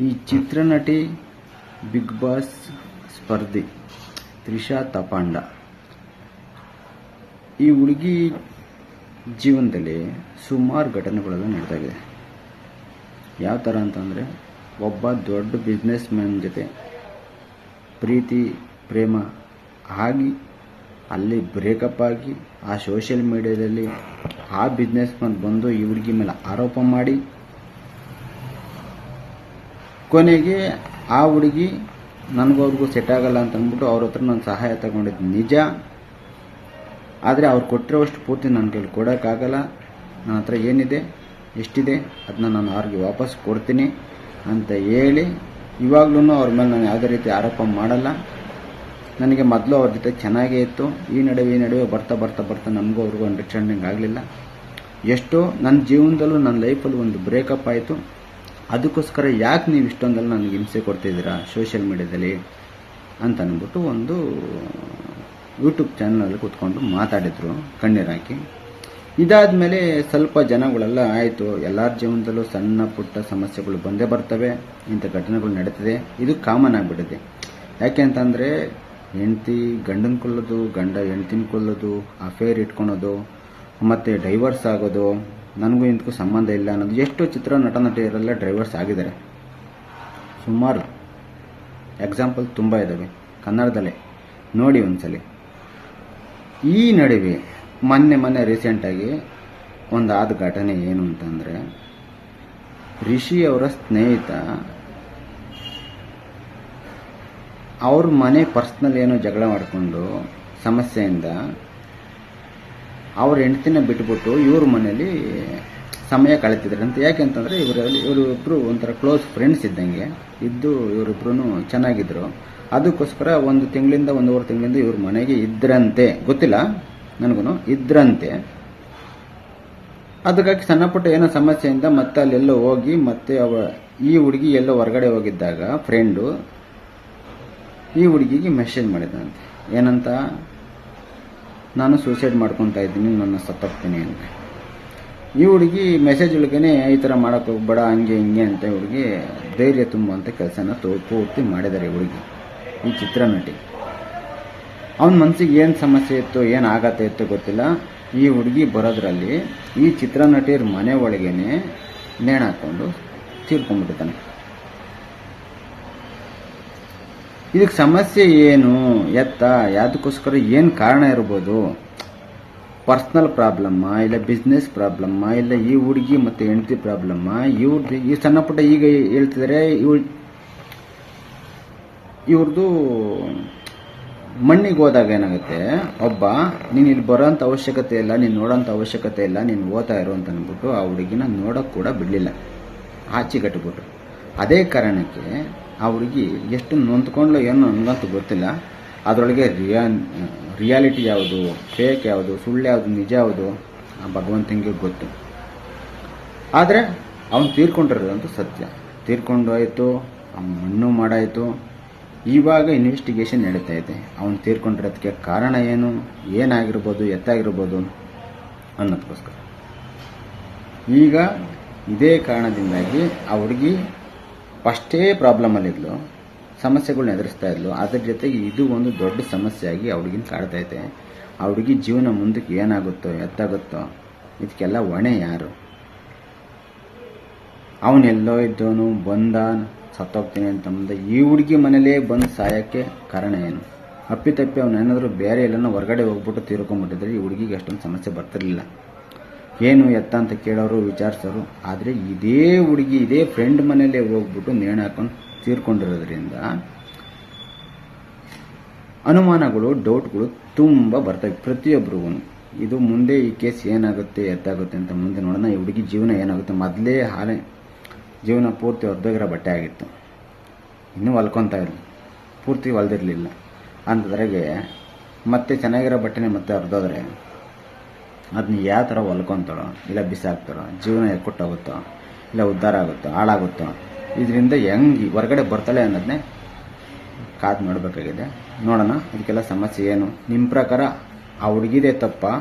ಈ ಚಿತ್ರನಟಿ big boss ಸ್ಪರ್ಧಿ Trisha ತಪಾಂಡ, ಈ ಹುಡುಗಿ ಜೀವನದಲ್ಲಿ ಸುಮಾರು ಘಟನೆಗಳೆಲ್ಲ ನಡೆದಾಗಿದೆ. ಯಾವ ಥರ ಅಂತಂದರೆ, ಒಬ್ಬ ದೊಡ್ಡ ಬಿಸ್ನೆಸ್ ಮ್ಯಾನ್ ಜೊತೆ ಪ್ರೀತಿ ಪ್ರೇಮ ಆಗಿ ಅಲ್ಲಿ ಬ್ರೇಕಪ್ ಆಗಿ ಆ ಸೋಷಿಯಲ್ ಮೀಡಿಯಾದಲ್ಲಿ ಆ ಬಿಸ್ನೆಸ್ ಮ್ಯಾನ್ ಬಂದು ಈ ಹುಡುಗಿ ಮೇಲೆ ಆರೋಪ ಮಾಡಿ ಕೊನೆಗೆ ಆ ಹುಡುಗಿ ನನಗೂ ಸೆಟ್ ಆಗಲ್ಲ ಅಂತ ಅಂದ್ಬಿಟ್ಟು ಅವ್ರ ಹತ್ರ ನಾನು ಸಹಾಯ ತಗೊಂಡಿದ್ದು ನಿಜ. ಆದರೆ ಅವ್ರು ಕೊಟ್ಟಿರೋಷ್ಟು ಪೂರ್ತಿ ನನ್ನ ಕೈಲಿ ಕೊಡೋಕ್ಕಾಗಲ್ಲ, ನನ್ನ ಹತ್ರ ಏನಿದೆ ಎಷ್ಟಿದೆ ಅದನ್ನ ನಾನು ಅವ್ರಿಗೆ ವಾಪಸ್ ಕೊಡ್ತೀನಿ ಅಂತ ಹೇಳಿ ಇವಾಗ್ಲೂ ಅವ್ರ ಮೇಲೆ ನಾನು ಯಾವುದೇ ರೀತಿ ಆರೋಪ ಮಾಡಲ್ಲ. ನನಗೆ ಮೊದಲು ಅವ್ರ ಜೊತೆ ಚೆನ್ನಾಗೇ ಇತ್ತು. ಈ ನಡುವೆ ಬರ್ತಾ ನಮಗೂ ಅವ್ರಿಗೂ ಅಂಡರ್ಸ್ಟ್ಯಾಂಡಿಂಗ್ ಆಗಲಿಲ್ಲ. ಎಷ್ಟೋ ನನ್ನ ಜೀವನದಲ್ಲೂ ನನ್ನ ಲೈಫಲ್ಲಿ ಒಂದು ಬ್ರೇಕಪ್ ಆಯಿತು. ಅದಕ್ಕೋಸ್ಕರ ಯಾಕೆ ನೀವು ಇಷ್ಟೊಂದೆಲ್ಲ ನನಗೆ ಹಿಂಸೆ ಕೊಡ್ತಿದ್ದೀರಾ ಸೋಷಿಯಲ್ ಮೀಡಿಯಾದಲ್ಲಿ ಅಂತ ಅಂದ್ಬಿಟ್ಟು ಒಂದು ಯೂಟ್ಯೂಬ್ ಚಾನಲಲ್ಲಿ ಕೂತ್ಕೊಂಡು ಮಾತಾಡಿದ್ರು ಕಣ್ಣೀರು ಹಾಕಿ. ಇದಾದಮೇಲೆ ಸ್ವಲ್ಪ ಜನಗಳೆಲ್ಲ ಆಯಿತು, ಎಲ್ಲರ ಜೀವನದಲ್ಲೂ ಸಣ್ಣ ಪುಟ್ಟ ಸಮಸ್ಯೆಗಳು ಬಂದೇ ಬರ್ತವೆ, ಇಂಥ ಘಟನೆಗಳು ನಡೀತದೆ, ಇದು ಕಾಮನ್ ಆಗಿಬಿಟ್ಟಿದೆ. ಯಾಕೆ ಅಂತಂದರೆ ಹೆಂಡತಿ ಗಂಡನ ಕೊಲ್ಲೋದು, ಗಂಡ ಹೆಂಡ್ತಿನ ಕೊಲ್ಲೋದು, ಅಫೇರ್ ಇಟ್ಕೊಳೋದು, ಮತ್ತು ಡೈವರ್ಸ್ ಆಗೋದು, ನನಗೂ ಇಂತಕ್ಕೂ ಸಂಬಂಧ ಇಲ್ಲ ಅನ್ನೋದು. ಎಷ್ಟೋ ಚಿತ್ರ ನಟಿಯರೆಲ್ಲ ಡೈವರ್ಸ್ ಆಗಿದ್ದಾರೆ, ಸುಮಾರು ಎಕ್ಸಾಂಪಲ್ ತುಂಬ ಇದ್ದಾವೆ ಕನ್ನಡದಲ್ಲೇ, ನೋಡಿ ಒಂದ್ಸಲಿ. ಈ ನಡುವೆ ಮೊನ್ನೆ ರೀಸೆಂಟಾಗಿ ಒಂದಾದ ಘಟನೆ ಏನು ಅಂತಂದರೆ, ರಿಷಿ ಅವರ ಸ್ನೇಹಿತ ಅವ್ರ ಮನೆ ಪರ್ಸ್ನಲ್ ಏನೋ ಜಗಳ ಮಾಡಿಕೊಂಡು ಸಮಸ್ಯೆಯಿಂದ ಅವ್ರ ಹೆಂಡ್ತಿನ ಬಿಟ್ಬಿಟ್ಟು ಇವ್ರ ಮನೇಲಿ ಸಮಯ ಕಳೀತಿದ್ದಾರೆ ಅಂತ. ಯಾಕೆಂತಂದರೆ ಇವರಿಬ್ಬರು ಒಂಥರ ಕ್ಲೋಸ್ ಫ್ರೆಂಡ್ಸ್ ಇದ್ದಂಗೆ ಇದ್ದು ಇವರಿಬ್ರು ಚೆನ್ನಾಗಿದ್ರು. ಅದಕ್ಕೋಸ್ಕರ 1 ತಿಂಗಳಿಂದ 1.5 ತಿಂಗಳಿಂದ ಇವ್ರ ಮನೆಗೆ ಇದ್ರಂತೆ, ಗೊತ್ತಿಲ್ಲ ನನಗೂ, ಇದ್ರಂತೆ. ಅದಕ್ಕಾಗಿ ಸಣ್ಣ ಪುಟ್ಟ ಏನೋ ಸಮಸ್ಯೆಯಿಂದ ಮತ್ತೆ ಅಲ್ಲೆಲ್ಲೋ ಹೋಗಿ ಮತ್ತೆ ಈ ಹುಡುಗಿ ಎಲ್ಲೋ ಹೊರಗಡೆ ಹೋಗಿದ್ದಾಗ ಫ್ರೆಂಡು ಈ ಹುಡುಗಿಗೆ ಮೆಸೇಜ್ ಮಾಡಿದಂತೆ, ಏನಂತ, ನಾನು ಸೂಸೈಡ್ ಮಾಡ್ಕೊತಾ ಇದ್ದೀನಿ, ನನ್ನ ಸತ್ತೋಗ್ತೀನಿ ಅಂತ. ಈ ಹುಡುಗಿ ಮೆಸೇಜ್ ಒಳಗೇನೆ ಈ ಥರ ಮಾಡೋಕೆ ಹೋಗ್ಬೇಡ ಹಂಗೆ ಹಿಂಗೆ ಅಂತ ಹುಡುಗಿ ಧೈರ್ಯ ತುಂಬುವಂಥ ಕೆಲಸನ ಪೂರ್ತಿ ಮಾಡಿದ್ದಾರೆ ಹುಡುಗಿ, ಈ ಚಿತ್ರನಟಿ. ಅವನ ಮನಸ್ಸಿಗೆ ಏನು ಸಮಸ್ಯೆ ಇತ್ತು, ಏನು ಆಗತ್ತೆ ಇತ್ತು ಗೊತ್ತಿಲ್ಲ. ಈ ಹುಡುಗಿ ಬರೋದ್ರಲ್ಲಿ ಈ ಚಿತ್ರನಟಿಯರ ಮನೆ ಒಳಗೇನೆ ನೇಣಾಕೊಂಡು ತೀರ್ಕೊಂಡ್ಬಿಟ್ಟಿದ್ದಾನೆ. ಇದಕ್ಕೆ ಸಮಸ್ಯೆ ಏನು, ಯಾವುದಕ್ಕೋಸ್ಕರ ಏನು ಕಾರಣ ಇರ್ಬೋದು? ಪರ್ಸ್ನಲ್ ಪ್ರಾಬ್ಲಮ್ಮಾ, ಇಲ್ಲ ಬಿಸ್ನೆಸ್ ಪ್ರಾಬ್ಲಮ್ಮಾ, ಇಲ್ಲ ಈ ಹುಡುಗಿ ಮತ್ತು ಹೆಂಡತಿ ಪ್ರಾಬ್ಲಮ್ಮಾ? ಈ ಸಣ್ಣ ಪುಟ್ಟ ಈಗ ಹೇಳ್ತಿದ್ದಾರೆ. ಇವ್ರದ್ದು ಮಣ್ಣಿಗೆ ಹೋದಾಗ ಏನಾಗುತ್ತೆ, ಒಬ್ಬ ನೀನು ಇಲ್ಲಿ ಬರೋಂಥ ಅವಶ್ಯಕತೆ ಇಲ್ಲ, ನೀನು ನೋಡೋಂಥ ಅವಶ್ಯಕತೆ ಇಲ್ಲ, ನೀನು ಓದ್ತಾ ಇರೋ ಅಂತ ಅಂದ್ಬಿಟ್ಟು ಆ ಹುಡುಗಿನ ನೋಡೋಕೆ ಕೂಡ ಬಿಡಲಿಲ್ಲ, ಆಚೆಗಟ್ಬಿಟ್ರು. ಅದೇ ಕಾರಣಕ್ಕೆ ಆ ಹುಡುಗಿ ಎಷ್ಟು ನೊಂದ್ಕೊಂಡ್ಲು ಏನೋ ನನಗಂತೂ ಗೊತ್ತಿಲ್ಲ. ಅದರೊಳಗೆ ರಿಯಾಲಿಟಿ ಯಾವುದು, ಫೇಕ್ ಯಾವುದು, ಸುಳ್ಳು ಯಾವುದು, ನಿಜ ಯಾವುದು ಆ ಭಗವಂತನಿಗೆ ಗೊತ್ತು. ಆದರೆ ಅವನು ತೀರ್ಕೊಂಡಿರೋದಂತೂ ಸತ್ಯ. ತೀರ್ಕೊಂಡು ಆಯಿತು, ಮಣ್ಣು ಮಾಡಾಯಿತು. ಇವಾಗ ಇನ್ವೆಸ್ಟಿಗೇಷನ್ ನಡೀತಾ ಇದೆ. ಅವನು ತೀರ್ಕೊಂಡಿರೋದಕ್ಕೆ ಕಾರಣ ಏನು, ಏನಾಗಿರ್ಬೋದು, ಎತ್ತಾಗಿರ್ಬೋದು ಅನ್ನೋದಕ್ಕೋಸ್ಕರ. ಈಗ ಇದೇ ಕಾರಣದಿಂದಾಗಿ ಆ ಹುಡುಗಿ ಫಸ್ಟೇ ಪ್ರಾಬ್ಲಮಲ್ಲಿದ್ಲು, ಸಮಸ್ಯೆಗಳನ್ನ ಎದುರಿಸ್ತಾ ಇದ್ಲು. ಅದ್ರ ಜೊತೆಗೆ ಇದು ಒಂದು ದೊಡ್ಡ ಸಮಸ್ಯೆಯಾಗಿ ಆ ಹುಡುಗಿನ ಕಾಡ್ತಾ ಇದೆ. ಆ ಹುಡುಗಿ ಜೀವನ ಮುಂದಕ್ಕೆ ಏನಾಗುತ್ತೋ ಎತ್ತಾಗುತ್ತೋ ಇದಕ್ಕೆಲ್ಲ ಹೊಣೆ ಯಾರು? ಅವನೆಲ್ಲೋ ಇದ್ದವನು ಬಂದ ಸತ್ತೋಗ್ತೀನಿ ಅಂತ ಮುಂದೆ ಈ ಹುಡುಗಿ ಮನೇಲೇ ಬಂದು ಸಾಯೋಕ್ಕೆ ಕಾರಣ ಏನು? ಅಪ್ಪಿತಪ್ಪಿ ಅವನೇನಾದರೂ ಬೇರೆ ಎಲ್ಲನೋ ಹೊರಗಡೆ ಹೋಗ್ಬಿಟ್ಟು ತೀರ್ಕೊಂಡ್ಬಿಟ್ಟಿದ್ರೆ ಈ ಹುಡುಗಿಗೆ ಅಷ್ಟೊಂದು ಸಮಸ್ಯೆ ಬರ್ತಿರ್ಲಿಲ್ಲ. ಏನು ಎತ್ತ ಅಂತ ಕೇಳೋರು, ವಿಚಾರಿಸೋರು. ಆದರೆ ಇದೇ ಹುಡುಗಿ ಇದೇ ಫ್ರೆಂಡ್ ಮನೇಲೇ ಹೋಗ್ಬಿಟ್ಟು ನೇಣು ಹಾಕೊಂಡು ತೀರ್ಕೊಂಡಿರೋದ್ರಿಂದ ಅನುಮಾನಗಳು, ಡೌಟ್ಗಳು ತುಂಬ ಬರ್ತವೆ ಪ್ರತಿಯೊಬ್ಬರಿಗೂ. ಇದು ಮುಂದೆ ಈ ಕೇಸ್ ಏನಾಗುತ್ತೆ ಎತ್ತಾಗುತ್ತೆ ಅಂತ ಮುಂದೆ ನೋಡೋಣ. ಈ ಹುಡುಗಿ ಜೀವನ ಏನಾಗುತ್ತೆ, ಮೊದಲೇ ಜೀವನ ಪೂರ್ತಿ ಹೊರದೋಗಿರೋ ಬಟ್ಟೆ ಆಗಿತ್ತು, ಇನ್ನೂ ಹೊಲ್ಕೊತಾ ಇರಲಿ, ಪೂರ್ತಿ ಹೊಲ್ದಿರಲಿಲ್ಲ. ಅಂಥದ್ರಾಗೆ ಮತ್ತೆ ಚೆನ್ನಾಗಿರೋ ಬಟ್ಟೆನೇ ಮತ್ತೆ ಹೊರದೋದ್ರೆ ಅದನ್ನ ಯಾವ ಥರ ಹೊಲ್ಕೊತಾಳೋ, ಇಲ್ಲ ಬಿಸಾಕ್ತಾಳೋ, ಜೀವನ ಎಕ್ಕುಟ್ಟೋಗುತ್ತೋ, ಇಲ್ಲ ಉದ್ಧಾರ ಆಗುತ್ತೋ, ಹಾಳಾಗುತ್ತೋ, ಇದರಿಂದ ಹೆಂಗೆ ಹೊರಗಡೆ ಬರ್ತಾಳೆ ಅನ್ನೋದನ್ನೇ ಕಾದು ನೋಡಬೇಕಾಗಿದೆ. ನೋಡೋಣ ಇದಕ್ಕೆಲ್ಲ ಸಮಸ್ಯೆ ಏನು. ನಿಮ್ಮ ಪ್ರಕಾರ ಆ ಹುಡುಗಿದೇ ತಪ್ಪಾ?